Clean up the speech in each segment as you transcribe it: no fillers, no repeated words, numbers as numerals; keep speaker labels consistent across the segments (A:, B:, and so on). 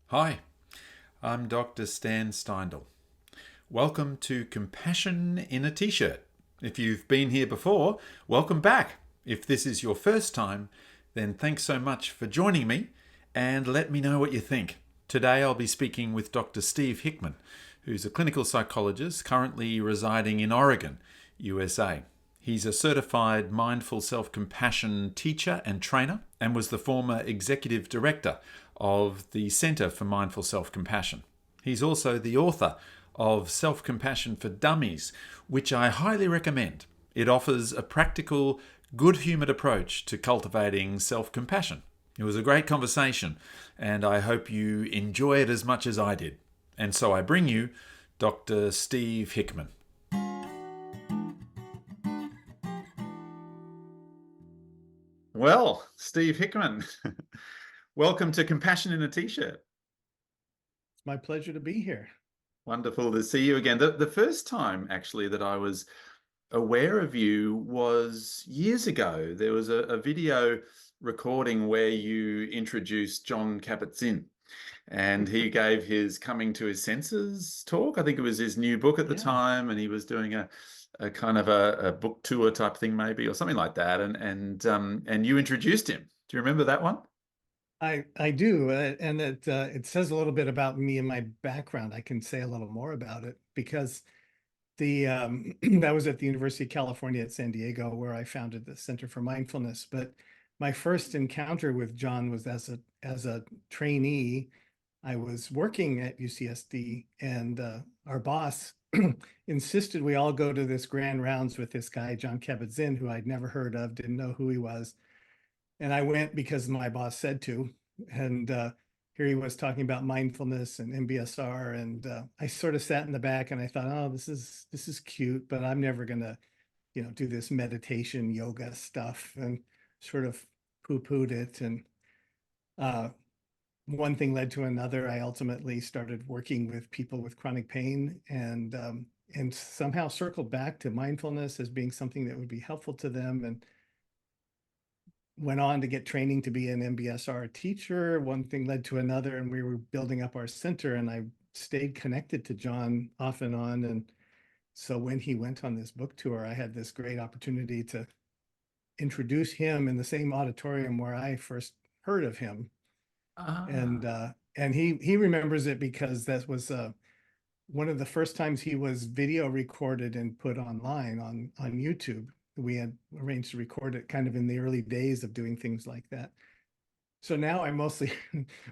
A: Hi, I'm Dr. Stan Steindl. Welcome to Compassion in a T-shirt. If you've been here before, welcome back. If this is your first time, then thanks so much for joining me and let me know what you think. Today I'll be speaking with Dr. Steve Hickman, who's a clinical psychologist currently residing in Oregon, USA. He's a certified mindful self-compassion teacher and trainer and was the former executive director of the Center for Mindful Self-Compassion. He's also the author of Self-Compassion for Dummies, which I highly recommend. It offers a practical, good-humoured approach to cultivating self-compassion. It was a great conversation, and I hope you enjoy it as much as I did. And so I bring you Dr. Steve Hickman. Well, Steve Hickman, welcome to Compassion in a T-shirt.
B: It's my pleasure to be here.
A: Wonderful to see you again. The first time, actually, that I was aware of you was years ago. There was a video recording where you introduced Jon Kabat-Zinn, and he gave his Coming to His Senses talk. I think it was his new book at the time, and he was doing a kind of a book tour type thing, maybe, or something like that. And you introduced him. Do you remember that one?
B: I do, and it says a little bit about me and my background. I can say a little more about it because the that was at the University of California at San Diego, where I founded the Center for Mindfulness. But my first encounter with John was as a trainee. I was working at UCSD, and our boss insisted we all go to this grand rounds with this guy, Jon Kabat-Zinn, who I'd never heard of, didn't know who he was. And I went because my boss said to. And here he was talking about mindfulness and MBSR. And I sort of sat in the back and I thought, oh, this is cute, but I'm never gonna, do this meditation yoga stuff, and sort of poo-pooed it. And uh, one thing led to another. I ultimately started working with people with chronic pain, and somehow circled back to mindfulness as being something that would be helpful to them. And went on to get training to be an MBSR teacher. One thing led to another, and we were building up our center, and I stayed connected to John off and on. And so when he went on this book tour, I had this great opportunity to introduce him in the same auditorium where I first heard of him. And
A: Ah.
B: he remembers it because that was one of the first times he was video recorded and put online on YouTube. We had arranged to record it kind of in the early days of doing things like that. So now I mostly,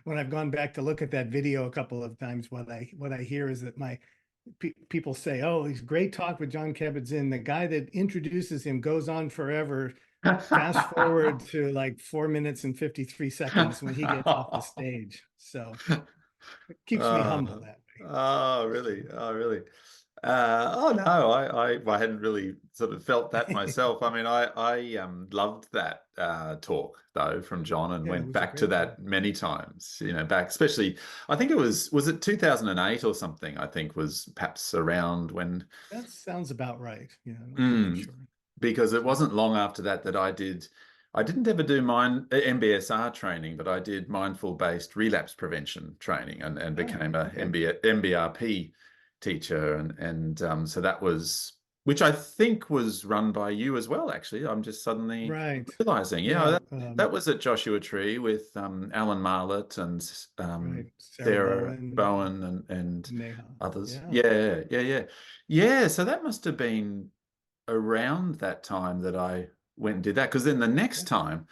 B: when I've gone back to look at that video a couple of times, what I hear is that my people say, "Oh, he's great talk with Jon Kabat-Zinn. The guy that introduces him goes on forever." Fast forward to like 4 minutes and 53 seconds when he gets off the stage. So it keeps me humble
A: Oh,
B: that way.
A: oh, really? Oh, really? Oh no, I hadn't really sort of felt that myself. I mean, I loved that talk though from John, and
B: Yeah, it
A: went
B: was a
A: back to
B: great talk.
A: that many times. Back especially, I think was it 2008 or something? I think was perhaps around when.
B: That sounds about right. Yeah, I'm not quite
A: Mm,
B: sure.
A: because it wasn't long after that that I didn't ever do MBSR training, but I did mindful based relapse prevention training, and
B: Oh,
A: became a
B: okay.
A: MBRP teacher. And so that was, which I think was run by you as well, actually. I'm just suddenly
B: Right.
A: realizing,
B: Yeah.
A: that was at Joshua Tree with Alan Marlett and
B: Right. Sarah
A: Sarah
B: Bowen,
A: Bowen and
B: Neha.
A: others.
B: Yeah.
A: Yeah. So that must have been around that time that I went and did that. Because then the next
B: Yeah.
A: time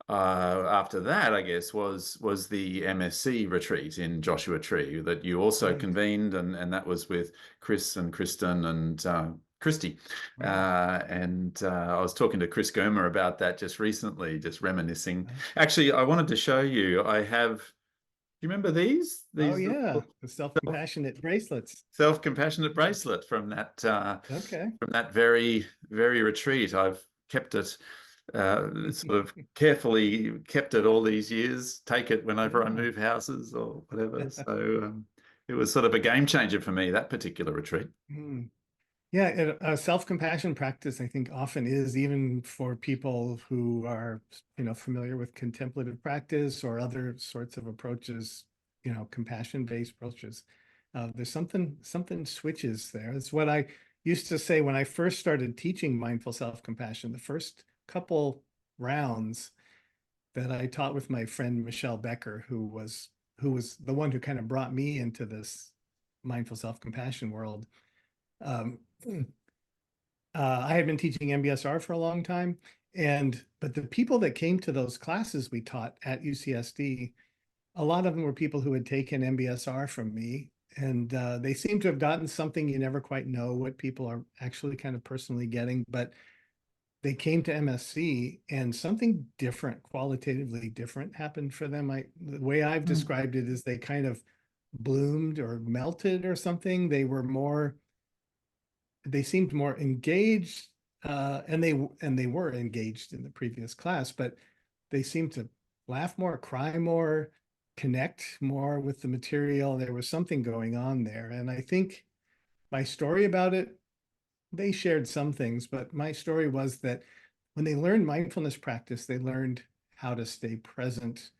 A: after that, I guess, was the MSc retreat in Joshua Tree that you also
B: Right.
A: convened, and that was with Chris and Kristen and Christy.
B: Right.
A: And I was talking to Chris Germer about that just recently, just reminiscing.
B: Right.
A: Actually, I wanted to show you. I have. Do you remember these?
B: Oh,
A: These
B: yeah.
A: little
B: The self-compassionate bracelets.
A: self-compassionate bracelet
B: Okay.
A: from that very retreat. I've kept it, sort of carefully kept it all these years. Take it whenever I
B: Yeah.
A: move houses or whatever. So it was sort of a game changer for me, that particular retreat.
B: Hmm. Yeah, a self-compassion practice, I think, often is, even for people who are, familiar with contemplative practice or other sorts of approaches. compassion-based approaches. There's something switches there. It's what I used to say when I first started teaching mindful self-compassion. The first couple rounds that I taught with my friend Michelle Becker, who was the one who kind of brought me into this mindful self-compassion world. Um, I had been teaching MBSR for a long time, but the people that came to those classes we taught at UCSD, a lot of them were people who had taken MBSR from me, and they seem to have gotten something. You never quite know what people are actually kind of personally getting, but they came to MSC and something different, qualitatively different happened for them. The way I've
A: Mm.
B: described it is they kind of bloomed or melted or something. They seemed more engaged, and they were engaged in the previous class, but they seemed to laugh more, cry more, connect more with the material. There was something going on there. And I think my story about it, they shared some things, but my story was that when they learned mindfulness practice, they learned how to stay present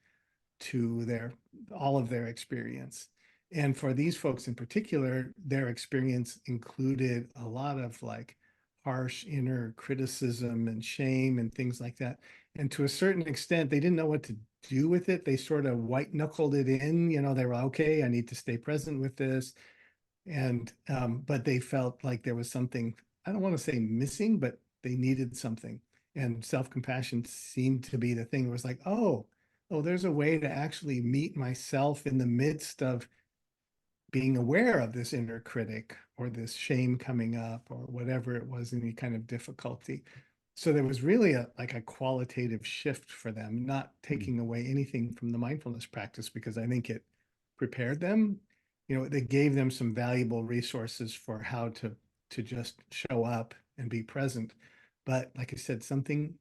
B: to all of their experience. And for these folks in particular, their experience included a lot of like harsh inner criticism and shame and things like that. And to a certain extent, they didn't know what to do with it. They sort of white knuckled it in. They were, okay, I need to stay present with this. And but they felt like there was something, I don't want to say missing, but they needed something. And self-compassion seemed to be the thing. It was like, oh, there's a way to actually meet myself in the midst of being aware of this inner critic or this shame coming up or whatever it was, any kind of difficulty. So there was really a qualitative shift for them, not taking away anything from the mindfulness practice, because I think it prepared them. They gave them some valuable resources for how to just show up and be present. But like I said, something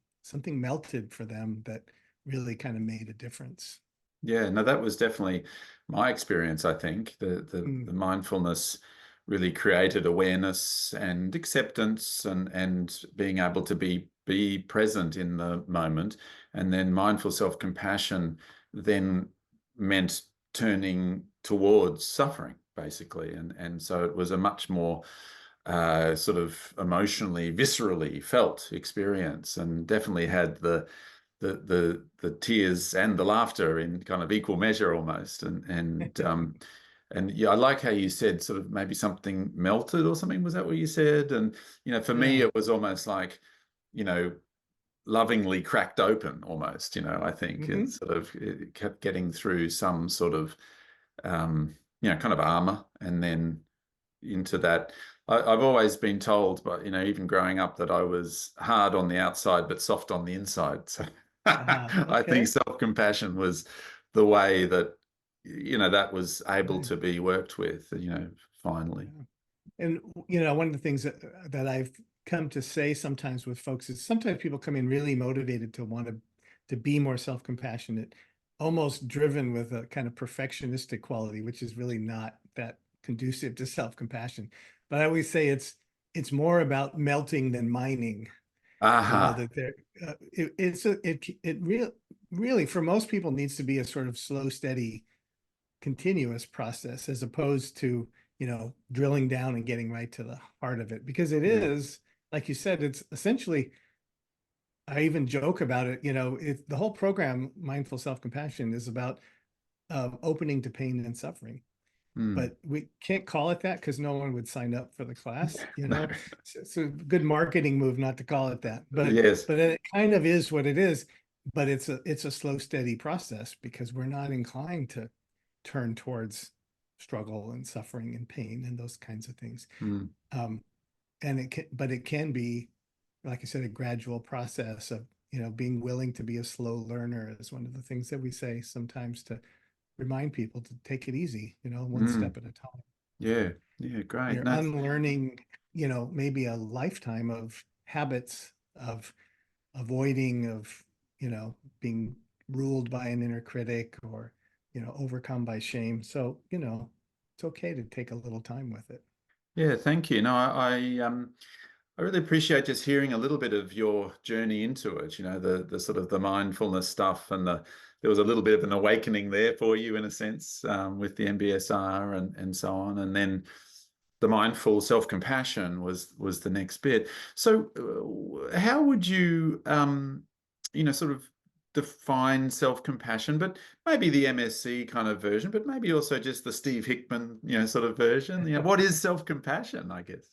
B: melted for them that really kind of made a difference.
A: Yeah, no, that was definitely my experience, I think. The
B: Mm.
A: mindfulness really created awareness and acceptance and being able to be present in the moment. And then mindful self-compassion then meant turning towards suffering, basically. And so it was a much more sort of emotionally, viscerally felt experience, and definitely had the tears and the laughter in kind of equal measure almost. And yeah, I like how you said sort of maybe something melted or something. Was that what you said? And for me,
B: Yeah.
A: it was almost like, you know, lovingly cracked open almost. I think
B: Hmm.
A: it kept getting through some sort of kind of armor, and then into that. I've always been told, but even growing up, that I was hard on the outside but soft on the inside. So I think
B: Okay.
A: self-compassion was the way that that was able
B: Right.
A: to be worked with. Finally.
B: Yeah. And one of the things that I've come to say sometimes with folks is sometimes people come in really motivated to want to be more self-compassionate, almost driven with a kind of perfectionistic quality, which is really not that conducive to self-compassion. But I always say it's more about melting than mining.
A: Aha.
B: That there it's a it really for most people needs to be a sort of slow, steady, continuous process, as opposed to drilling down and getting right to the heart of it, because it
A: Yeah.
B: is, like you said, it's essentially, I even joke about it, the whole program Mindful Self-Compassion is about opening to pain and suffering,
A: Hmm.
B: but we can't call it that because no one would sign up for the class.
A: No.
B: So it's a good marketing move not to call it that, but
A: Yes.
B: it kind of is what it is. But it's a slow, steady process, because we're not inclined to turn towards struggle and suffering and pain and those kinds of things.
A: Hmm.
B: Um, but it can be, like I said, a gradual process of, being willing to be a slow learner is one of the things that we say sometimes, to remind people to take it easy, one
A: Hmm.
B: step at a time.
A: Yeah. Yeah. Great.
B: You're
A: No.
B: unlearning, maybe a lifetime of habits of avoiding, of, being ruled by an inner critic, or, overcome by shame. So, it's okay to take a little time with it.
A: Yeah. Thank you. No, I really appreciate just hearing a little bit of your journey into it, the sort of the mindfulness stuff and there was a little bit of an awakening there for you in a sense, with the MBSR and so on, and then the mindful self-compassion was the next bit. So, how would you, sort of define self-compassion, but maybe the MSc kind of version, but maybe also just the Steve Hickman, sort of version? What is self-compassion, I guess?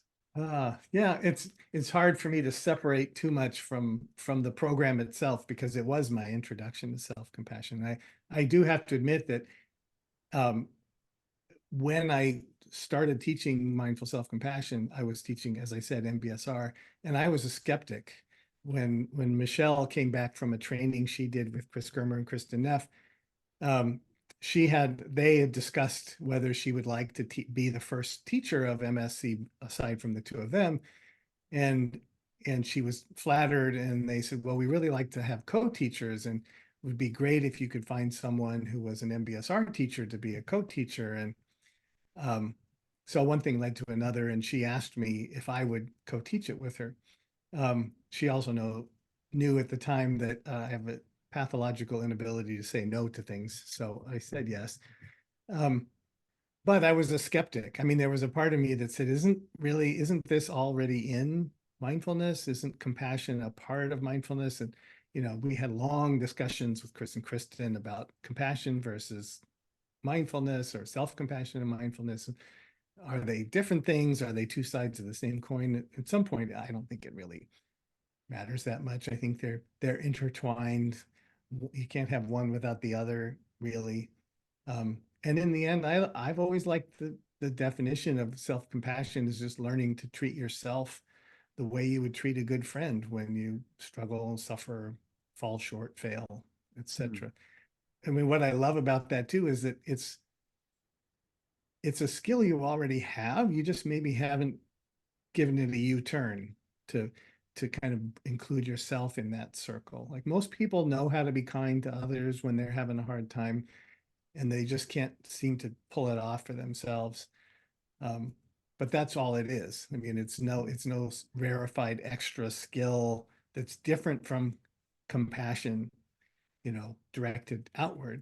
B: Yeah, it's hard for me to separate too much from the program itself because it was my introduction to self-compassion. I do have to admit that um, when I started teaching mindful self-compassion, I was teaching, as I said, MBSR, and I was a skeptic. When Michelle came back from a training she did with Chris Germer and Kristen Neff, um, they had discussed whether she would like to be the first teacher of MSc aside from the two of them, and she was flattered, and they said, well, we really like to have co-teachers, and it would be great if you could find someone who was an MBSR teacher to be a co-teacher. And so one thing led to another, and she asked me if I would co-teach it with her. She also knew at the time that I have a pathological inability to say no to things, so I said yes. Um, but I was a skeptic. I mean, there was a part of me that said, isn't this already in mindfulness? Isn't compassion a part of mindfulness? And we had long discussions with Chris and Kristen about compassion versus mindfulness, or self-compassion and mindfulness. Are they different things? Are they two sides of the same coin? At some point, I don't think it really matters that much. I think they're intertwined. You can't have one without the other, really. And in the end, I've always liked the definition of self-compassion is just learning to treat yourself the way you would treat a good friend when you struggle, suffer, fall short, fail, etc. I mean, what I love about that too is that it's a skill you already have. You just maybe haven't given it a U-turn to kind of include yourself in that circle. Like most people know how to be kind to others when they're having a hard time, and they just can't seem to pull it off for themselves. But that's all it is. I mean, it's no rarefied extra skill that's different from compassion, directed outward.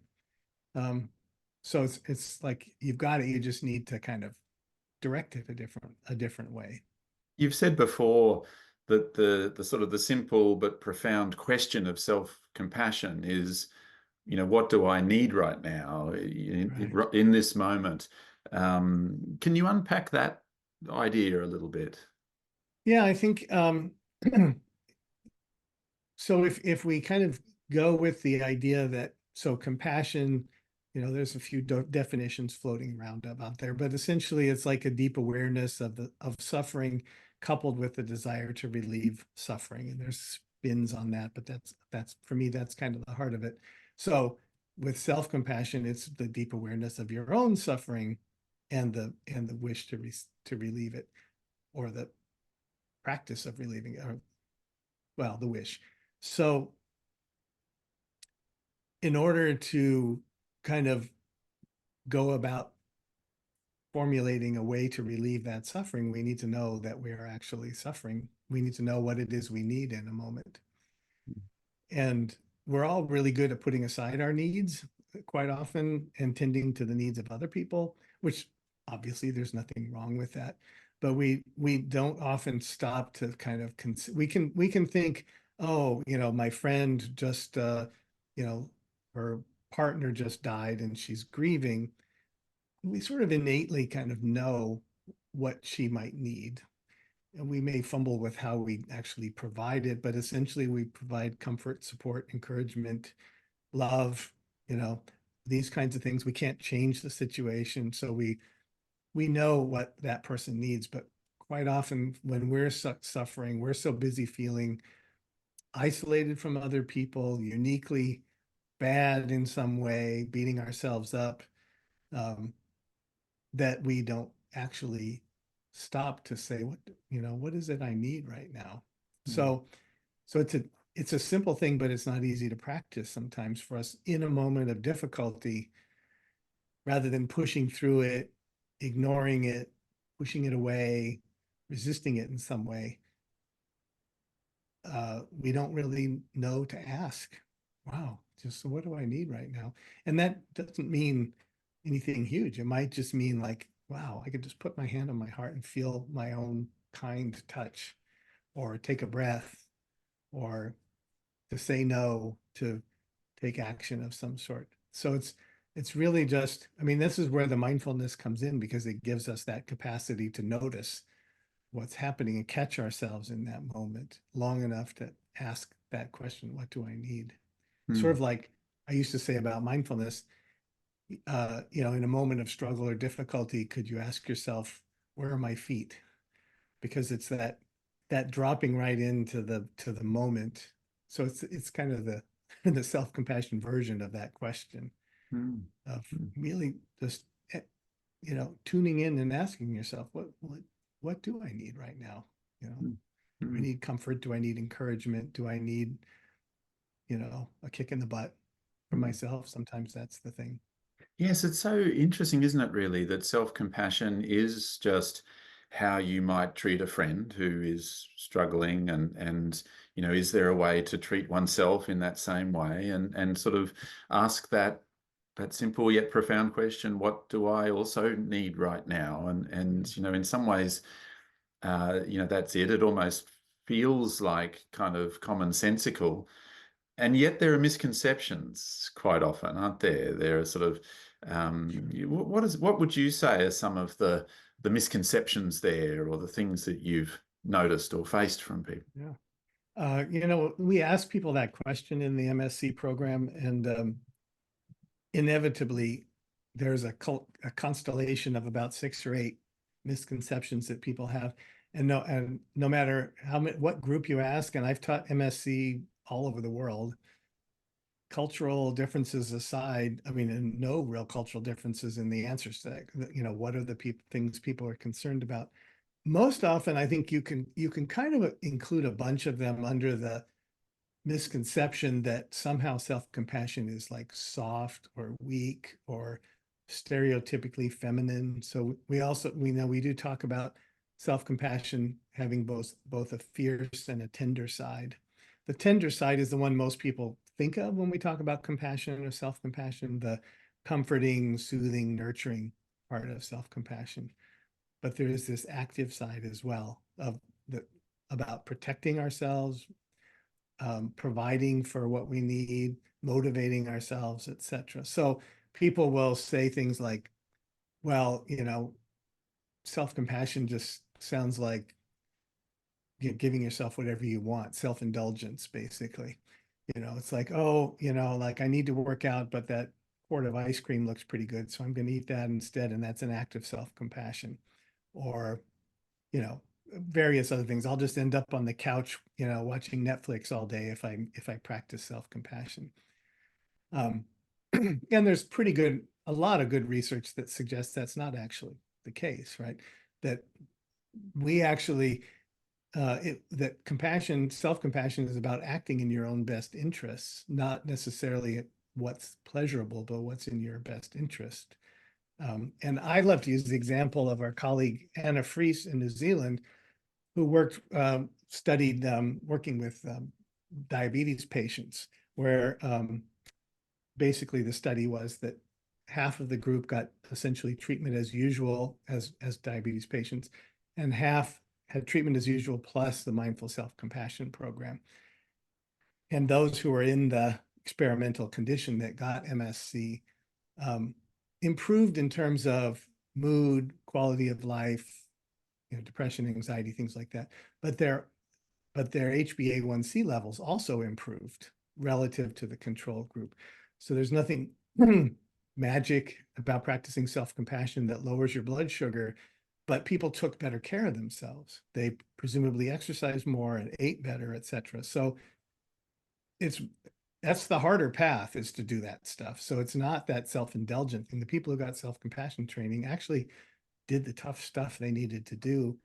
B: Um, so it's like you've got it. You just need to kind of direct it a different way.
A: You've said before that the sort of the simple but profound question of self-compassion is, what do I need right now
B: Right.
A: in this moment? Can you unpack that idea a little bit?
B: Yeah, I think so if we kind of go with the idea that compassion, there's a few definitions floating around about there, but essentially it's like a deep awareness of suffering coupled with the desire to relieve suffering. And there's spins on that, but that's for me, that's kind of the heart of it. So with self-compassion, it's the deep awareness of your own suffering and the wish to relieve it, or the practice of relieving it, or well, the wish. So in order to kind of go about formulating a way to relieve that suffering, we need to know that we are actually suffering. We need to know what it is we need in a moment. And we're all really good at putting aside our needs quite often and tending to the needs of other people, which obviously there's nothing wrong with that. But we don't often stop to kind of we can think, oh, my friend just her partner just died and she's grieving. We sort of innately kind of know what she might need. And we may fumble with how we actually provide it, but essentially we provide comfort, support, encouragement, love, you know, these kinds of things. We can't change the situation. So we know what that person needs, but quite often when we're suffering, we're so busy feeling isolated from other people, uniquely bad in some way, beating ourselves up, um, that we don't actually stop to say, what is it I need right now?
A: Mm.
B: So it's a simple thing, but it's not easy to practice sometimes for us in a moment of difficulty, rather than pushing through it, ignoring it, pushing it away, resisting it in some way. We don't really know to ask, wow, just what do I need right now? And that doesn't mean anything huge. It might just mean like, wow, I could just put my hand on my heart and feel my own kind touch, or take a breath, or to say no, to take action of some sort. So it's really just, I mean, this is where the mindfulness comes in, because it gives us that capacity to notice what's happening and catch ourselves in that moment long enough to ask that question, what do I need? Sort
A: Mm,
B: of like I used to say about mindfulness, in a moment of struggle or difficulty, could you ask yourself, where are my feet? Because it's that dropping right into the moment. So it's kind of the the self-compassion version of that question,
A: mm,
B: of
A: mm,
B: really just tuning in and asking yourself, what do I need right now?
A: mm,
B: Do I
A: mm.
B: need comfort? Do I need encouragement? Do I need, a kick in the butt from
A: Mm.
B: myself? Sometimes that's the thing.
A: Yes, it's so interesting, isn't it, really, that self-compassion is just how you might treat a friend who is struggling and is there a way to treat oneself in that same way and sort of ask that simple yet profound question, what do I also need right now? And in some ways, that's it. It almost feels like kind of commonsensical. And yet there are misconceptions quite often, aren't there? There are sort of
B: Sure.
A: what would you say are some of the misconceptions there, or the things that you've noticed or faced from people?
B: Yeah. We ask people that question in the MSc program, and inevitably there's a constellation of about 6 or 8 misconceptions that people have. And no matter what group you ask, and I've taught MSc all over the world, cultural differences aside, I mean, and no real cultural differences in the answers to that, what are the things people are concerned about? Most often, I think you can kind of include a bunch of them under the misconception that somehow self-compassion is like soft or weak or stereotypically feminine. So we know we do talk about self-compassion having both a fierce and a tender side. The tender side is the one most people think of when we talk about compassion or self-compassion, the comforting, soothing, nurturing part of self-compassion. But there is this active side as well of the about protecting ourselves, providing for what we need, motivating ourselves, etc. So people will say things like, well, self-compassion just sounds like giving yourself whatever you want, self-indulgence, basically. It's like, oh, like I need to work out, but that quart of ice cream looks pretty good, so I'm going to eat that instead. And that's an act of self-compassion. Or, you know, various other things. I'll just end up on the couch, watching Netflix all day if I practice self-compassion. Um, and there's a lot of good research that suggests that's not actually the case, right? That we actually, that self-compassion is about acting in your own best interests, not necessarily what's pleasurable, but what's in your best interest. And I love to use the example of our colleague Anna Fries in New Zealand, who studied working with diabetes patients, where basically the study was that half of the group got essentially treatment as usual as diabetes patients, and half had treatment as usual plus the mindful self-compassion program. And those who were in the experimental condition that got MSC um, improved in terms of mood, quality of life, depression, anxiety, things like that. But their HbA1c levels also improved relative to the control group. So there's nothing magic about practicing self-compassion that lowers your blood sugar, but people took better care of themselves. They presumably exercised more and ate better, etc. So it's that's the harder path, is to do that stuff. So it's not that self-indulgent thing. The people who got self-compassion training actually did the tough stuff they needed to do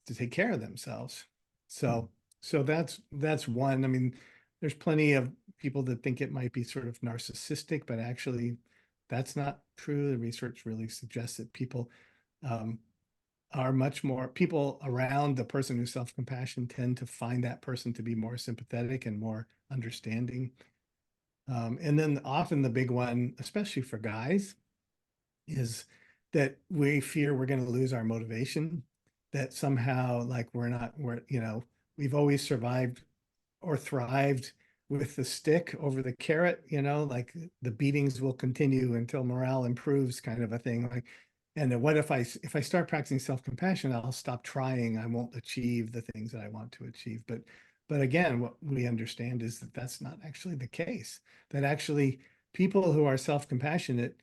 B: to take care of themselves.
A: Mm,
B: So that's one. I mean, there's plenty of people that think it might be sort of narcissistic, but actually that's not true. The research really suggests that um, people around the person who's self-compassion tend to find that person to be more sympathetic and more understanding. And then often the big one, especially for guys, is that we fear we're going to lose our motivation, that somehow like we've always survived or thrived with the stick over the carrot, like the beatings will continue until morale improves, kind of a thing. Like, and then what if I start practicing self-compassion, I'll stop trying, I won't achieve the things that I want to achieve. But again, what we understand is that that's not actually the case, that actually people who are self-compassionate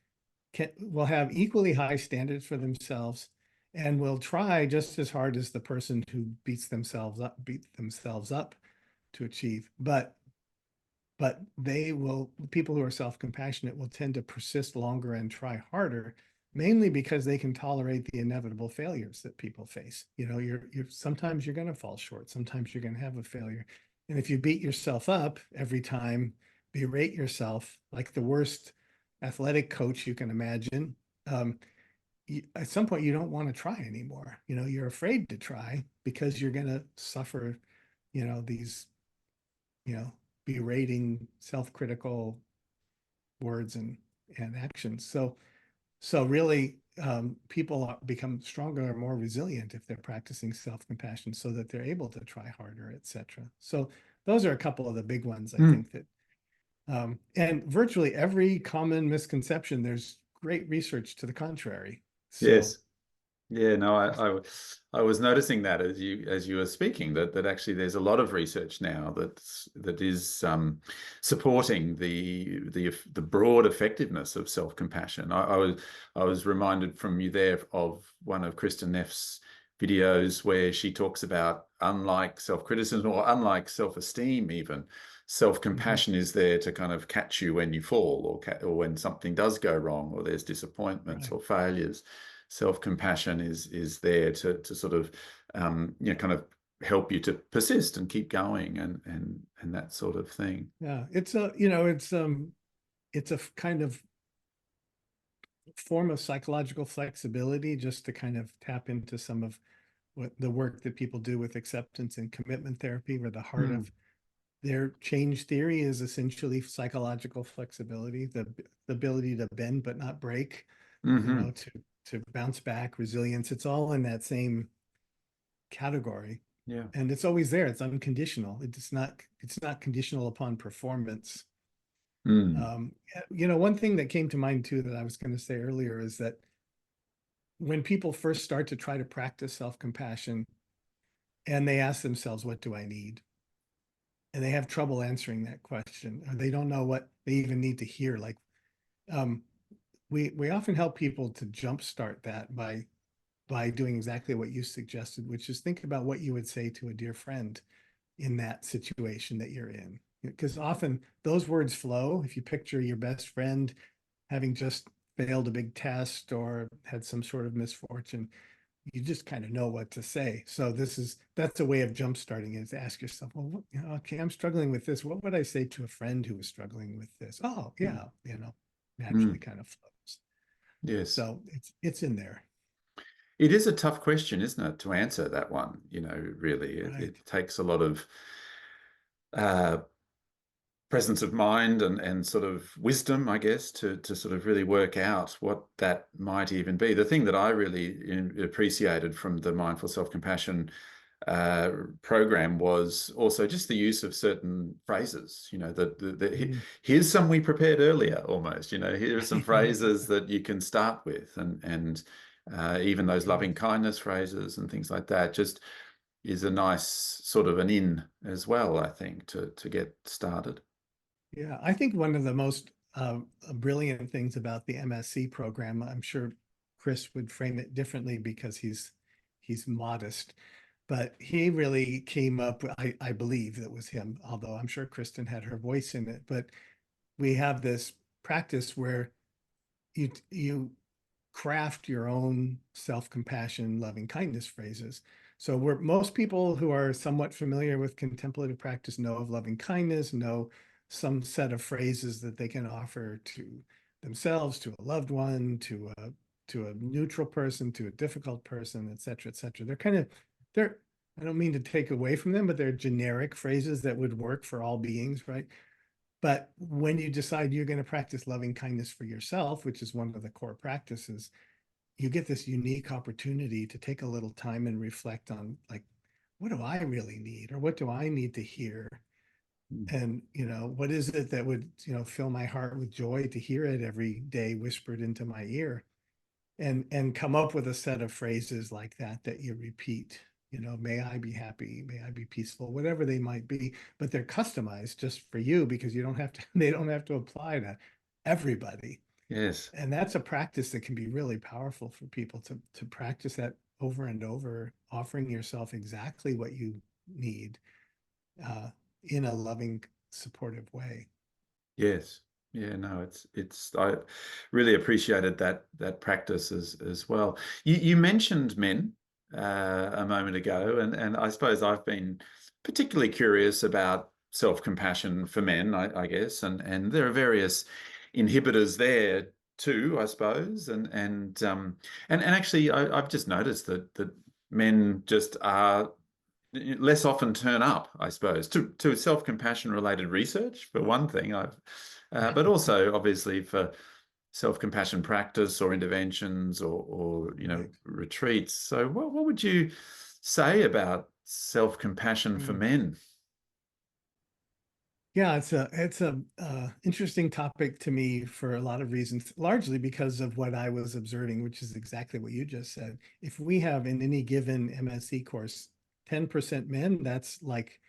B: will have equally high standards for themselves and will try just as hard as the person who beat themselves up to achieve. But people who are self-compassionate will tend to persist longer and try harder, mainly because they can tolerate the inevitable failures that people face. You're sometimes you're going to fall short, sometimes you're going to have a failure. And if you beat yourself up every time, berate yourself like the worst athletic coach you can imagine, at some point you don't want to try anymore. You're afraid to try because you're going to suffer, these you know, berating, self-critical words and actions. So really, people become stronger and more resilient if they're practicing self-compassion, so that they're able to try harder, etc. So those are a couple of the big ones, I
A: Mm.
B: think that, and virtually every common misconception, there's great research to the contrary. So
A: Yes. Yeah, no, I was noticing that as you were speaking, that actually there's a lot of research now that is supporting the broad effectiveness of self-compassion. I was reminded from you there of one of Kristen Neff's videos where she talks about, unlike self-criticism or unlike self-esteem even,
B: mhm,
A: self-compassion is there to kind of catch you when you fall, or when something does go wrong, or there's disappointments
B: right.
A: or failures. Self-compassion is there to sort of kind of help you to persist and keep going, and that sort of thing.
B: Yeah, it's a kind of form of psychological flexibility, just to kind of tap into some of what the work that people do with acceptance and commitment therapy, where the heart
A: Mm.
B: of their change theory is essentially psychological flexibility, the ability to bend but not break,
A: Hmm.
B: to bounce back, resilience. It's all in that same category.
A: Yeah.
B: And it's always there. It's unconditional. It's not conditional upon performance.
A: Mm.
B: Um, one thing that came to mind too that I was going to say earlier is that when people first start to try to practice self-compassion and they ask themselves, what do I need? And they have trouble answering that question, or they don't know what they even need to hear. Like, um, we often help people to jumpstart that by doing exactly what you suggested, which is think about what you would say to a dear friend in that situation that you're in. Because often those words flow. If you picture your best friend having just failed a big test or had some sort of misfortune, you just kind of know what to say. So that's a way of jump starting it, is to ask yourself, well, okay, I'm struggling with this. What would I say to a friend who was struggling with this? Oh,
A: Mm.
B: yeah, naturally
A: Mm.
B: kind of flows.
A: Yes.
B: So it's in there.
A: It is a tough question, isn't it, to answer that one? Really,
B: Right.
A: it takes a lot of uh, presence of mind and sort of wisdom, I guess, to sort of really work out what that might even be. The thing that I really appreciated from the mindful self-compassion program was also just the use of certain phrases.
B: Mm.
A: Here's some we prepared earlier, almost. Here are some
B: Yeah.
A: phrases that you can start with, and even those
B: Right.
A: loving kindness phrases and things like that. Just is a nice sort of an in as well, I think, to get started.
B: Yeah, I think one of the most brilliant things about the MSc program, I'm sure Chris would frame it differently because he's modest, but he really came up. I believe that was him, although I'm sure Kristen had her voice in it. But we have this practice where you craft your own self-compassion, loving kindness phrases. So where most people who are somewhat familiar with contemplative practice know of loving kindness, know some set of phrases that they can offer to themselves, to a loved one, to a neutral person, to a difficult person, et cetera, et cetera. They're, I don't mean to take away from them, but they're generic phrases that would work for all beings, right? But when you decide you're going to practice loving kindness for yourself, which is one of the core practices, you get this unique opportunity to take a little time and reflect on, like, what do I really need, or what do I need to hear?
A: Mm.
B: And, what is it that would, fill my heart with joy to hear it every day whispered into my ear? And come up with a set of phrases like that you repeat. May I be happy, may I be peaceful, whatever they might be, but they're customized just for you, because you don't have to they don't have to apply to everybody.
A: Yes.
B: And that's a practice that can be really powerful for people to practice that over and over, offering yourself exactly what you need, uh, in a loving, supportive way.
A: Yes. Yeah, no, it's I really appreciated that practice as well. You mentioned men a moment ago, and I suppose I've been particularly curious about self-compassion for men, I guess, and there are various inhibitors there too, I suppose, and actually I've just noticed that men just are less often turn up, I suppose, to self-compassion related research for one thing. But also obviously for self-compassion practice or interventions or
B: Right.
A: retreats. So what would you say about self-compassion for
B: Mm.
A: men?
B: Yeah, it's a interesting topic to me for a lot of reasons, largely because of what I was observing, which is exactly what you just said. If we have in any given MSc course 10% men, that's like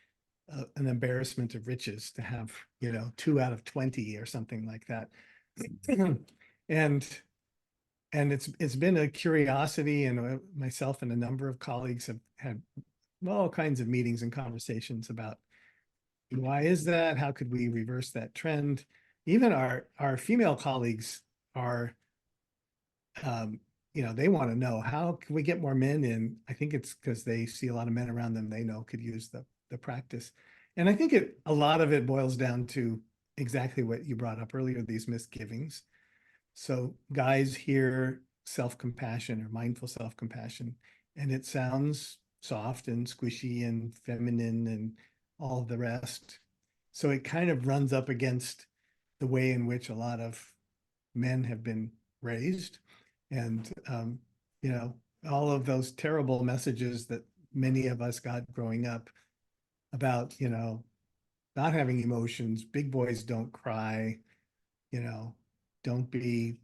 B: an embarrassment of riches to have, 2 out of 20 or something like that. And it's been a curiosity, and myself and a number of colleagues have had all kinds of meetings and conversations about why is that? How could we reverse that trend? Even our female colleagues are, um, they want to know, how can we get more men in? I think it's because they see a lot of men around them they know could use the practice. And I think a lot of it boils down to exactly what you brought up earlier, these misgivings. So guys hear self-compassion or mindful self-compassion, and it sounds soft and squishy and feminine and all the rest. So it kind of runs up against the way in which a lot of men have been raised. And, you know, all of those terrible messages that many of us got growing up about, not having emotions, big boys don't cry, you know, don't be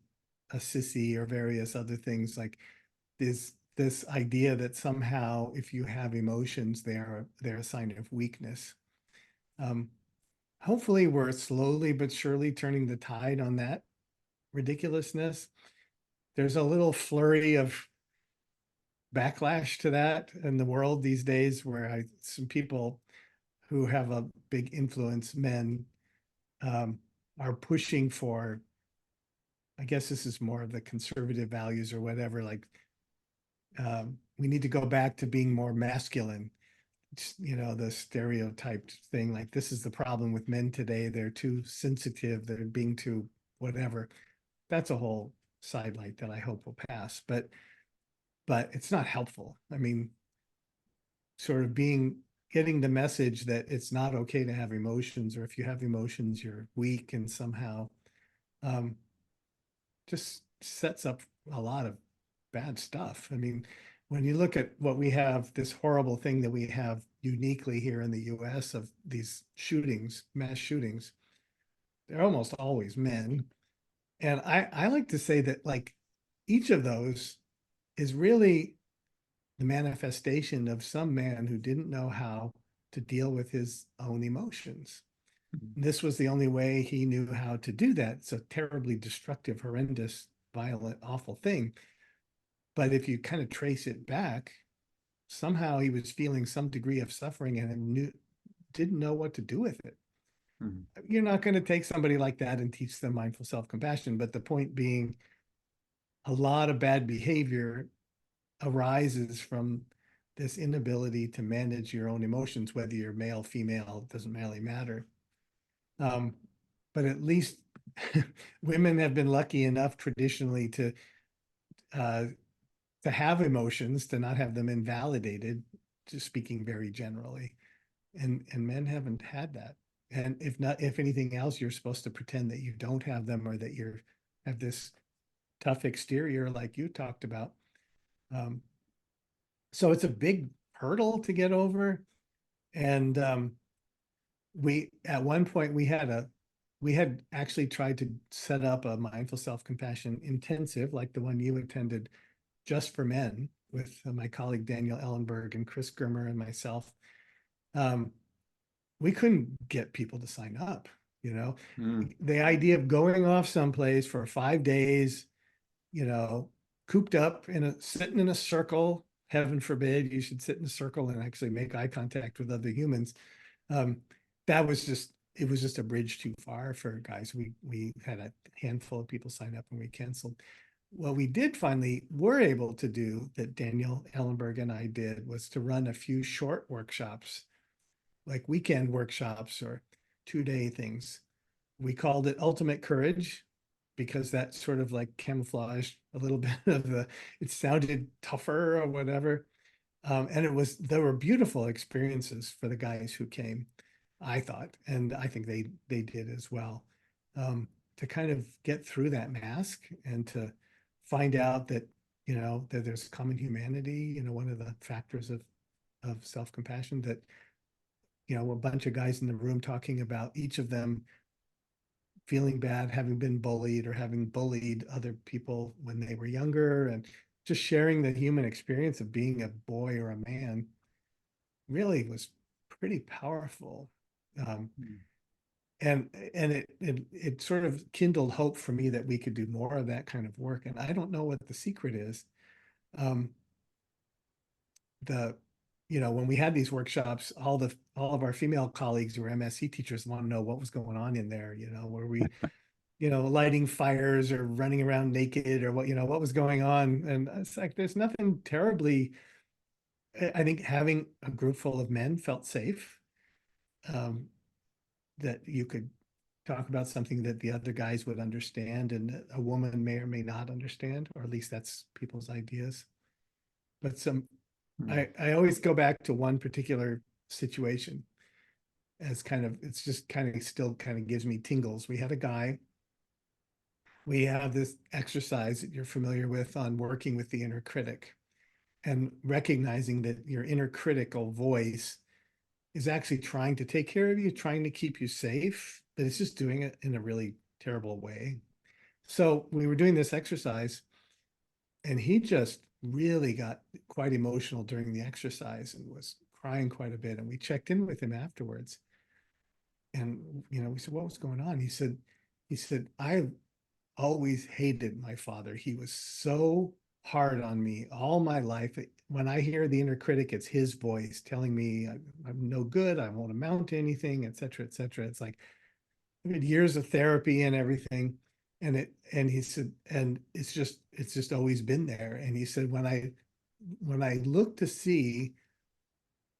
B: a sissy, or various other things, like this idea that somehow if you have emotions, they're a sign of weakness. Um, Hopefully we're slowly but surely turning the tide on that ridiculousness. There's a little flurry of backlash to that in the world these days, where some people who have a big influence, men, um, are pushing for, I guess this is more of the conservative values or whatever, like, we need to go back to being more masculine. The stereotyped thing, like, this is the problem with men today, they're too sensitive, they're being too whatever. That's a whole sidelight that I hope will pass, but it's not helpful. I mean, sort of getting the message that it's not okay to have emotions, or if you have emotions, you're weak, and somehow, um, just sets up a lot of bad stuff. I mean, when you look at what we have, this horrible thing that we have uniquely here in the US of these shootings, mass shootings, they're almost always men. And I like to say that, like, each of those is really the manifestation of some man who didn't know how to deal with his own emotions. This was the only way he knew how to do that. It's a terribly destructive, horrendous, violent, awful thing. But if you kind of trace it back, somehow he was feeling some degree of suffering and didn't know what to do with it.
A: Mm.
B: You're not going to take somebody like that and teach them mindful self-compassion. But the point being, a lot of bad behavior arises from this inability to manage your own emotions, whether you're male, female, it doesn't really matter. Um, but at least women have been lucky enough traditionally uh, to have emotions, to not have them invalidated, just speaking very generally. And men haven't had that. And if anything else, you're supposed to pretend that you don't have them, or that you're have this tough exterior like you talked about. Um, so it's a big hurdle to get over. And we at one point we had actually tried to set up a mindful self-compassion intensive like the one you attended, just for men, with my colleague Daniel Ellenberg and Chris Grimmer and myself. Um, we couldn't get people to sign up, you know.
A: Mm.
B: The idea of going off someplace for 5 days, you know, cooped up sitting in a circle, heaven forbid you should sit in a circle and actually make eye contact with other humans. Um, that was just, it was just a bridge too far for guys. We had a handful of people sign up and we canceled. What we did finally were able to do, that Daniel Ellenberg and I did, was to run a few short workshops, like weekend workshops or 2-day things. We called it Ultimate Courage because that sort of like camouflaged a little bit of it sounded tougher or whatever. And there were beautiful experiences for the guys who came, I thought, and I think they did as well. To kind of get through that mask and to find out that, you know, that there's common humanity, you know, one of the factors of self-compassion, that, you know, a bunch of guys in the room talking about each of them feeling bad, having been bullied or having bullied other people when they were younger, and just sharing the human experience of being a boy or a man really was pretty powerful. Um,
A: Mm.
B: and it sort of kindled hope for me that we could do more of that kind of work. And I don't know what the secret is. Um, the you know, when we had these workshops, all of our female colleagues who were MSc teachers want to know what was going on in there. You know, were we, you know, lighting fires or running around naked, or what, you know, what was going on? And it's like, there's nothing terribly. I think having a group full of men felt safe, um, that you could talk about something that the other guys would understand and a woman may or may not understand, or at least that's people's ideas. But
A: Mm.
B: I always go back to one particular situation as kind of, it's just kind of still kind of gives me tingles. We had a guy, we have this exercise that you're familiar with on working with the inner critic, and recognizing that your inner critical voice is actually trying to take care of you, trying to keep you safe, but it's just doing it in a really terrible way. So we were doing this exercise, and he just really got quite emotional during the exercise and was crying quite a bit. And we checked in with him afterwards. And, you know, we said, what was going on? He said, I always hated my father. He was so hard on me all my life. When I hear the inner critic, it's his voice telling me I'm no good, I won't amount to anything, et cetera, et cetera. It's like I had years of therapy and everything. And he said, and it's just always been there. And he said, when I look to see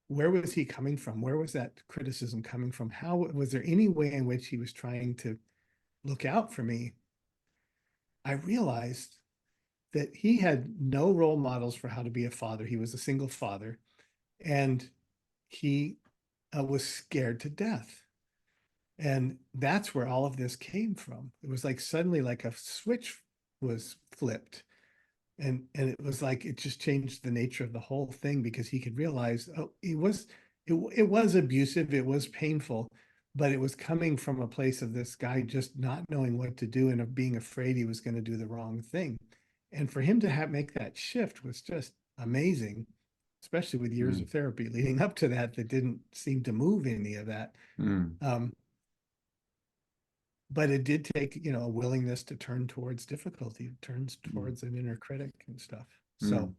B: where was he coming from, where was that criticism coming from, how was there any way in which he was trying to look out for me, I realized that he had no role models for how to be a father. He was a single father, and he was scared to death. And that's where all of this came from. It was like suddenly like a switch was flipped. And it was like it just changed the nature of the whole thing, because he could realize, oh, it was abusive, it was painful, but it was coming from a place of this guy just not knowing what to do and of being afraid he was going to do the wrong thing. And for him to make that shift was just amazing, especially with years
A: Mm.
B: of therapy leading up to that that didn't seem to move any of that.
A: Mm.
B: Um, but it did take, you know, a willingness to turn towards difficulty, turns
A: Mm.
B: towards an inner critic and stuff. So
A: Mm.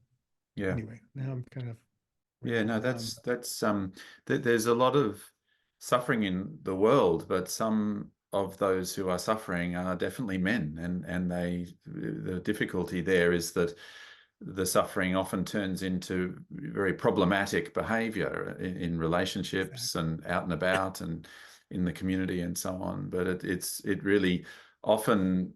A: Yeah.
B: anyway, now I'm kind of
A: Yeah, no,
B: rambling on.
A: there's a lot of suffering in the world, but some of those who are suffering are definitely men, and the difficulty there is that the suffering often turns into very problematic behavior in relationships
B: Exactly.
A: and out and about and in the community and so on. But it really often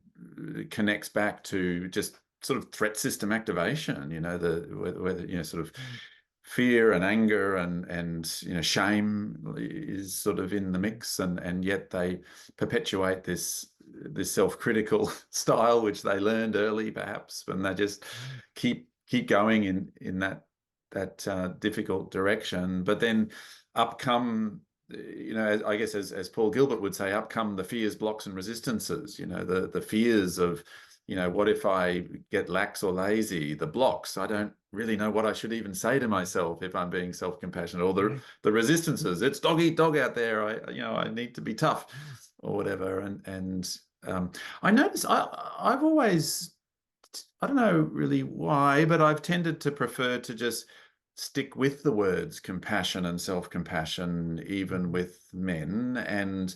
A: connects back to just sort of threat system activation, you know, whether you know, sort of
B: Right.
A: fear and anger and shame is sort of in the mix, and yet they perpetuate this self-critical style which they learned early perhaps, and they just keep going in that difficult direction. But then up come, I guess as Paul Gilbert would say, up come the fears, blocks, and resistances. The fears of, what if I get lax or lazy? The blocks, I don't really know what I should even say to myself if I'm being self-compassionate. Or the
B: Right.
A: the resistances, it's dog eat dog out there. I need to be tough or whatever. And I notice I've always, I don't know really why, but I've tended to prefer to just stick with the words compassion and self-compassion, even
B: Mhm.
A: with men, and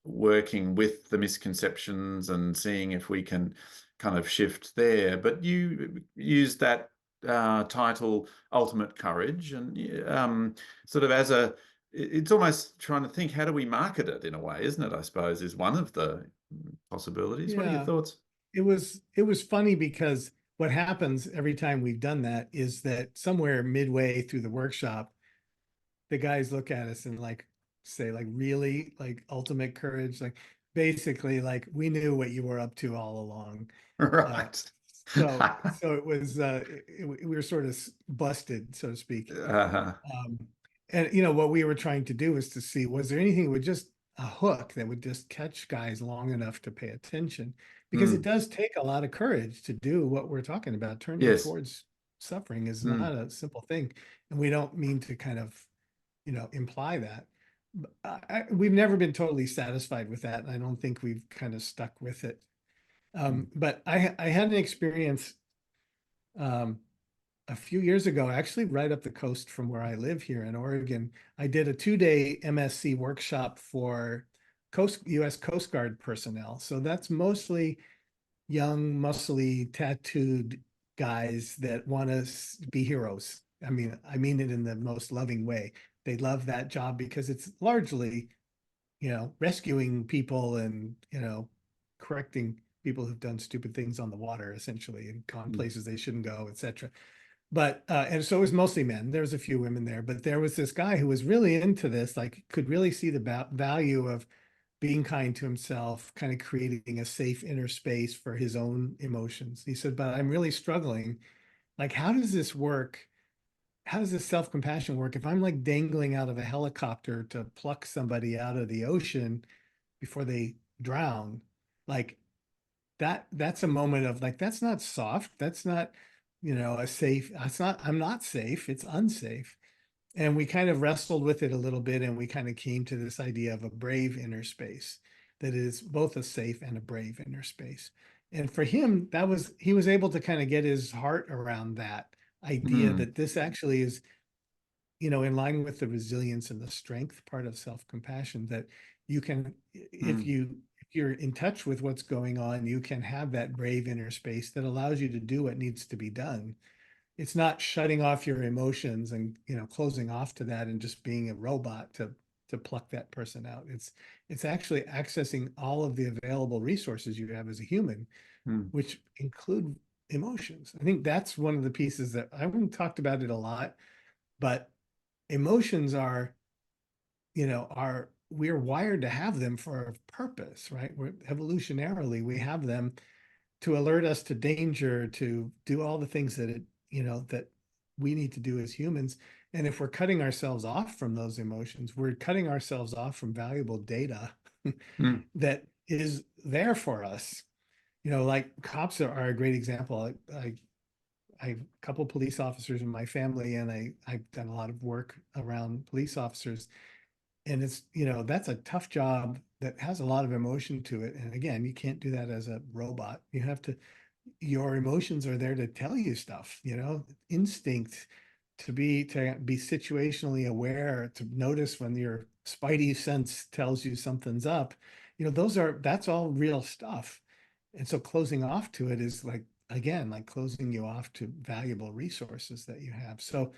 A: working with the misconceptions and seeing if we can kind of shift there. But you use that title, Ultimate Courage, and sort of as it's almost trying to think, how do we market it in a way, isn't it? I suppose is one of the possibilities. What are your
B: Yeah,
A: thoughts?
B: it was funny because what happens every time we've done that is that somewhere midway through the workshop, the guys look at us and like say like really like ultimate courage, like basically like we knew what you were up to all along. Uh,
A: Right.
B: so it was we were sort of busted, so to speak.
A: Uh-huh.
B: Um, and what we were trying to do was to see, was there anything that would just a hook that would just catch guys long enough to pay attention? Because it
A: Mm.
B: does take a lot of courage to do what we're talking about. Turning
A: Yes.
B: towards suffering is not
A: Mm.
B: a simple thing. And we don't mean to kind of, imply that. But we've never been totally satisfied with that. And I don't think we've kind of stuck with it.
A: Mm.
B: But I had an experience um, a few years ago, actually right up the coast from where I live here in Oregon. I did a 2-day MSc workshop for U.S. Coast Guard personnel. So that's mostly young, muscly, tattooed guys that want to be heroes. I mean it in the most loving way. They love that job because it's largely, rescuing people and, correcting people who've done stupid things on the water, essentially, and gone
A: Mm.
B: places they shouldn't go, etc. But and so it was mostly men. There was a few women there, but there was this guy who was really into this, like could really see the value of being kind to himself, kind of creating a safe inner space for his own emotions. He said, "But I'm really struggling. Like, how does this work? How does this self-compassion work if I'm like dangling out of a helicopter to pluck somebody out of the ocean before they drown? Like that's a moment of like that's not soft. That's not, a safe. It's not. I'm not safe. It's unsafe." And we kind of wrestled with it a little bit, and we kind of came to this idea of a brave inner space that is both a safe and a brave inner space. And for him, he was able to kind of get his heart around that idea
A: Mm.
B: that this actually is, in line with the resilience and the strength part of self-compassion, that you can,
A: Mm.
B: if you're in touch with what's going on, you can have that brave inner space that allows you to do what needs to be done. It's not shutting off your emotions and, closing off to that and just being a robot to pluck that person out. It's actually accessing all of the available resources you have as a human,
A: Mm.
B: which include emotions. I think that's one of the pieces that I haven't talked about it a lot, but emotions are, we're wired to have them for a purpose, right? We're evolutionarily, we have them to alert us to danger, to do all the things that we need to do as humans. And if we're cutting ourselves off from those emotions, we're cutting ourselves off from valuable data
A: Mm.
B: that is there for us. Like cops are a great example. I have a couple police officers in my family, and I've done a lot of work around police officers. And it's, that's a tough job that has a lot of emotion to it. And again, you can't do that as a robot. You have to, your emotions are there to tell you stuff, instinct, to be situationally aware, to notice when your spidey sense tells you something's up. That's all real stuff. And so closing off to it is like, again, like closing you off to valuable resources that you have. So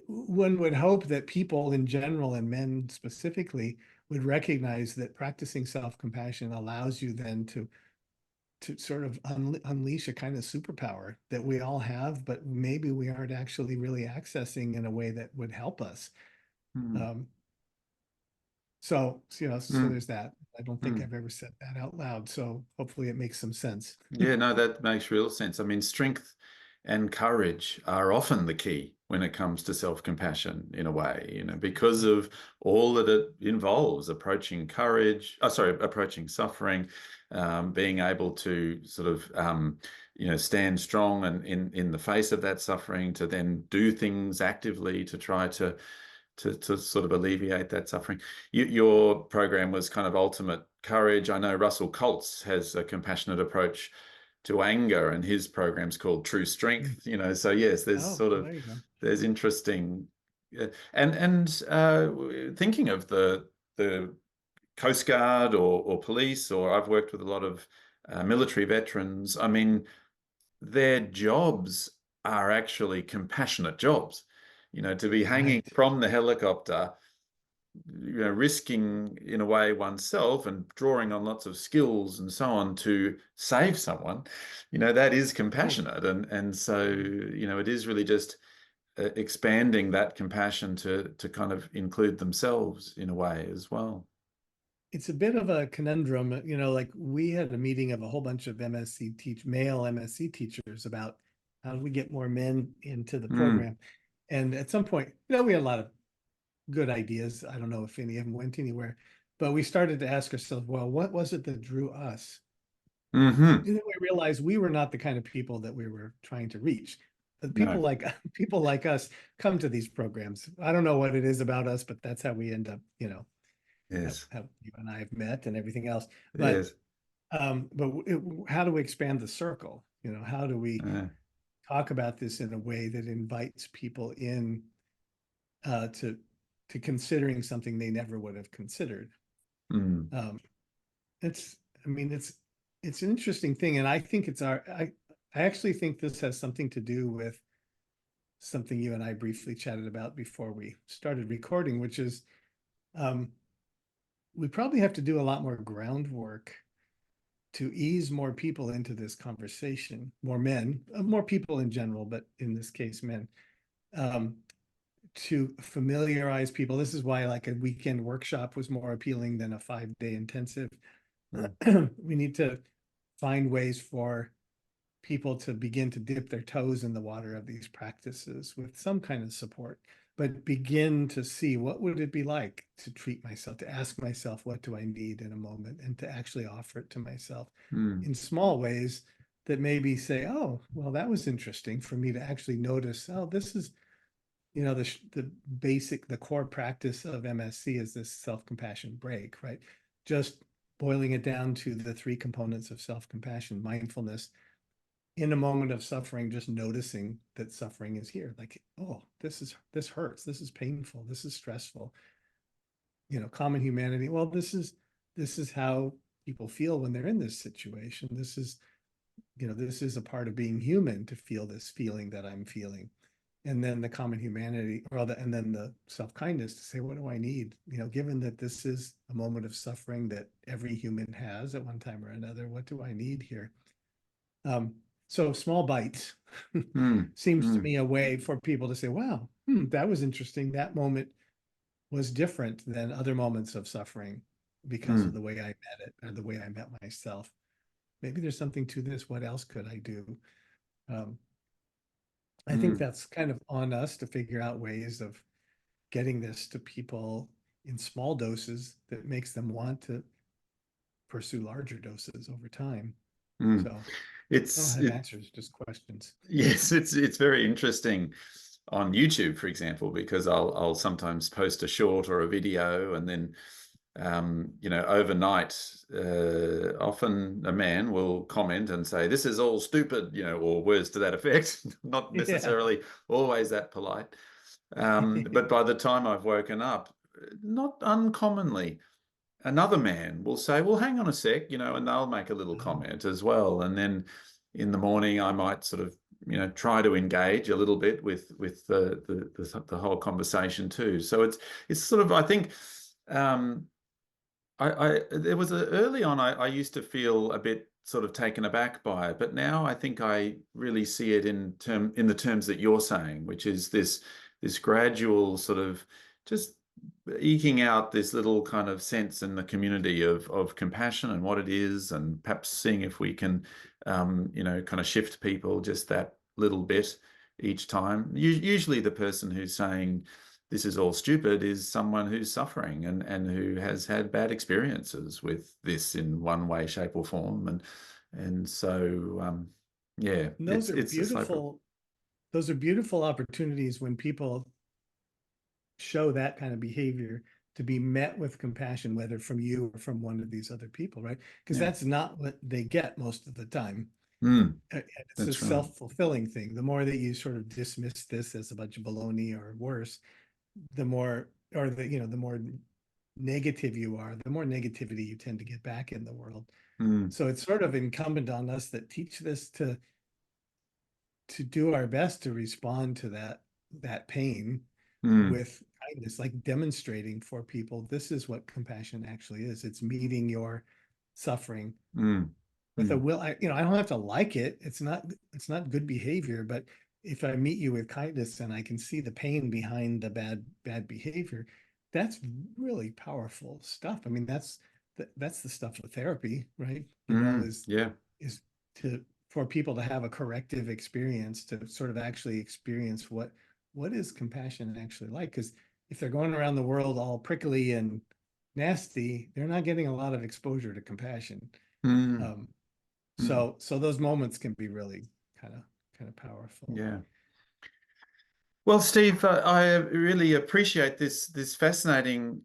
B: one would hope that people in general and men specifically would recognize that practicing self-compassion allows you then to sort of unleash a kind of superpower that we all have, but maybe we aren't actually really accessing in a way that would help us.
A: mm,
B: Um, so
A: mm,
B: there's that. I don't think
A: mm.
B: I've ever said that out loud, so hopefully it makes some sense.
A: Yeah, no, that makes real sense. I mean, strength and courage are often the key when it comes to self-compassion in a way, because of all that it involves, approaching approaching suffering, being able to sort of, stand strong and in the face of that suffering, to then do things actively to try to sort of alleviate that suffering. Your program was kind of ultimate courage. I know Russell Colts has a compassionate approach to anger, and his program's called True
B: Mm.
A: Strength. So yes,
B: Oh, well, there you go.
A: there's interesting, thinking of the Coast Guard or police, or I've worked with a lot of military veterans. I mean, their jobs are actually compassionate jobs. To be hanging
B: Right.
A: from the helicopter, risking in a way oneself and drawing on lots of skills and so on to save someone, that is
B: Right.
A: compassionate. And so,
B: Mm.
A: it is really just expanding that compassion to kind of include themselves in a way as well.
B: It's a bit of a conundrum, like we had a meeting of a whole bunch of male MSc teachers about how do we get more men into the
A: Mm,
B: program. And at some point, we had a lot of good ideas. I don't know if any of them went anywhere, but we started to ask ourselves, well, what was it that drew us?
A: hmm.
B: And then we realized we were not the kind of people that we were trying to reach. People
A: No.
B: like people like us come to these programs. I don't know what it is about us, but that's how we end up,
A: Yes.
B: how you and I have met and everything else. But
A: Yes.
B: how do we expand the circle? How do we
A: Uh,
B: talk about this in a way that invites people in uh, to to considering something they never would have considered?
A: mm,
B: Um, it's, I mean, it's an interesting thing, and I think I actually think this has something to do with something you and I briefly chatted about before we started recording, which is um, we probably have to do a lot more groundwork to ease more people into this conversation, more men, more people in general, but in this case, men, um, to familiarize people. This is why like a weekend workshop was more appealing than a 5-day intensive.
A: mm,
B: We need to find ways for people to begin to dip their toes in the water of these practices with some kind of support, but begin to see what would it be like to treat myself, to ask myself, what do I need in a moment, and to actually offer it to myself
A: mm,
B: in small ways that maybe say, oh, well, that was interesting for me to actually notice, oh, this is, the core practice of MSC is this self-compassion break, right? Just boiling it down to the three components of self-compassion: mindfulness, in a moment of suffering, just noticing that suffering is here. Like, oh, this hurts. This is painful. This is stressful. Common humanity. Well, this is how people feel when they're in this situation. This is a part of being human to feel this feeling that I'm feeling. And then the common humanity, and then the self-kindness to say, what do I need? Given that this is a moment of suffering that every human has at one time or another, what do I need here? Um, so small bites
A: mm,
B: seems to
A: mm,
B: me a way for people to say, wow, that was interesting. That moment was different than other moments of suffering because of
A: mm,
B: the way I met it or the way I met myself. Maybe there's something to this. What else could I do? Um, I think
A: mm.
B: that's kind of on us to figure out ways of getting this to people in small doses that makes them want to pursue larger doses over time.
A: Mm.
B: So I don't
A: It's
B: have
A: it,
B: answers, just questions.
A: yes, it's very interesting on YouTube, for example, because I'll sometimes post a short or a video, and then overnight, often a man will comment and say, "This is all stupid," or words to that effect. Not
B: Yeah.
A: necessarily always that polite. But by the time I've woken up, not uncommonly, another man will say, "Well, hang on a sec," and they'll make a little comment as well. And then in the morning, I might sort of, try to engage a little bit with the whole conversation too. So it's sort of, I think, um, I there was early on, I used to feel a bit sort of taken aback by it. But now I think I really see it in the terms that you're saying, which is this gradual sort of just eking out this little kind of sense in the community of compassion and what it is, and perhaps seeing if we can, kind of shift people just that little bit each time. Usually the person who's saying this is all stupid is someone who's suffering and who has had bad experiences with this in one way, shape, or form. And so yeah,
B: And
A: it's a slow process.
B: those are beautiful opportunities when people show that kind of behavior, to be met with compassion, whether from you or from one of these other people, right? Because
A: Yeah.
B: that's not what they get most of the time.
A: Mm,
B: It's a
A: that's right.
B: self-fulfilling thing. The more that you sort of dismiss this as a bunch of baloney or worse, the more, or the more negative you are, the more negativity you tend to get back in the world.
A: Mm,
B: So it's sort of incumbent on us that teach this to do our best to respond to that pain
A: mm,
B: with kindness, like demonstrating for people this is what compassion actually is. It's meeting your suffering
A: mm,
B: with a
A: mm,
B: will. I don't have to like it. It's not good behavior, but if I meet you with kindness and I can see the pain behind the bad behavior, that's really powerful stuff. I mean, that's the stuff of therapy, right? Is
A: yeah.
B: is to for people to have a corrective experience, to sort of actually experience what is compassion actually like. Because if they're going around the world all prickly and nasty, they're not getting a lot of exposure to compassion.
A: Mm,
B: Um,
A: mm,
B: so those moments can be really kind of powerful.
A: yeah. Well, Steve, I really appreciate this fascinating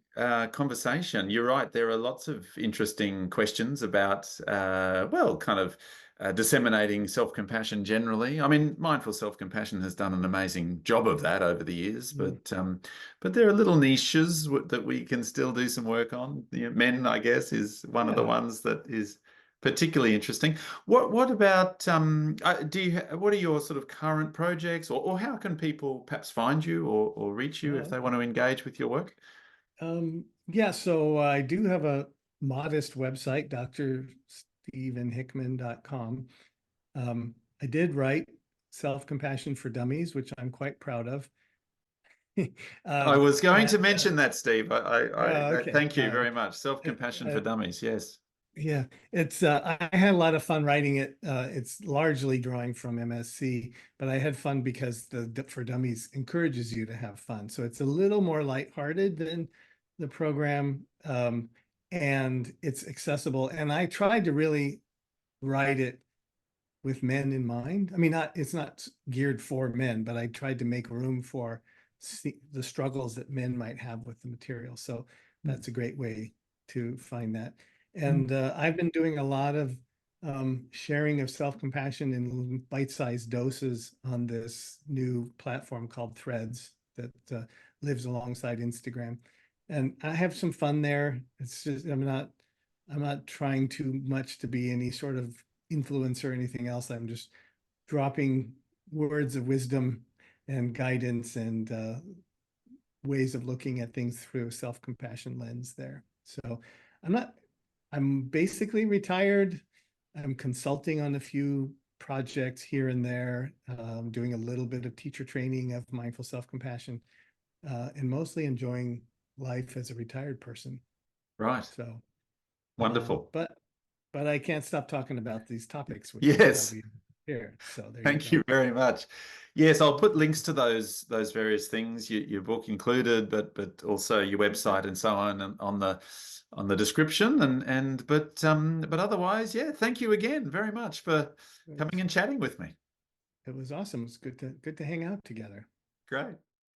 A: conversation. You're right. There are lots of interesting questions about, well, kind of disseminating self-compassion generally. I mean, mindful self-compassion has done an amazing job of that over the years,
B: Mm.
A: but there are little niches that we can still do some work on. Men, I guess, is one of the
B: Yeah.
A: ones that is particularly interesting. What about what are your sort of current projects, or how can people perhaps find you or reach you if
B: Oh,
A: they want
B: okay.
A: to engage with your work?
B: Yeah, so I do have a modest website, drstevenhickman.com. I did write Self-Compassion for Dummies, which I'm quite proud of.
A: I
B: Um,
A: was going
B: and
A: to mention that, Steve. I
B: okay,
A: thank you very much. Self-compassion for
B: uh,
A: dummies. Yes.
B: yeah, it's I had a lot of fun writing it. It's largely drawing from MSC, but I had fun because the for Dummies encourages you to have fun. So it's a little more lighthearted than the program, and it's accessible. And I tried to really write it with men in mind. I mean, it's not geared for men, but I tried to make room for the struggles that men might have with the material. So
A: Mm,
B: that's a great way to find that.
A: mm.
B: And I've been doing a lot of sharing of self-compassion in bite-sized doses on this new platform called Threads that lives alongside Instagram. And I have some fun there. It's just I'm not trying too much to be any sort of influence or anything else. I'm just dropping words of wisdom and guidance and ways of looking at things through a self-compassion lens there. So I'm not, I'm basically retired. I'm consulting on a few projects here and there, doing a little bit of teacher training of mindful self-compassion, and mostly enjoying life as a retired person.
A: Right.
B: So, um,
A: Wonderful.
B: but but I can't stop talking about these topics, which is
A: Yes.
B: probably here. So there you
A: Thank you
B: go.
A: very much. Yes, I'll put links to those various things, your book included, but also your
B: Okay.
A: website and so on, and on the description, but otherwise, yeah, thank you again very much for
B: It
A: coming
B: was,
A: and chatting with me.
B: it was awesome. It was good to hang out together.
A: Great.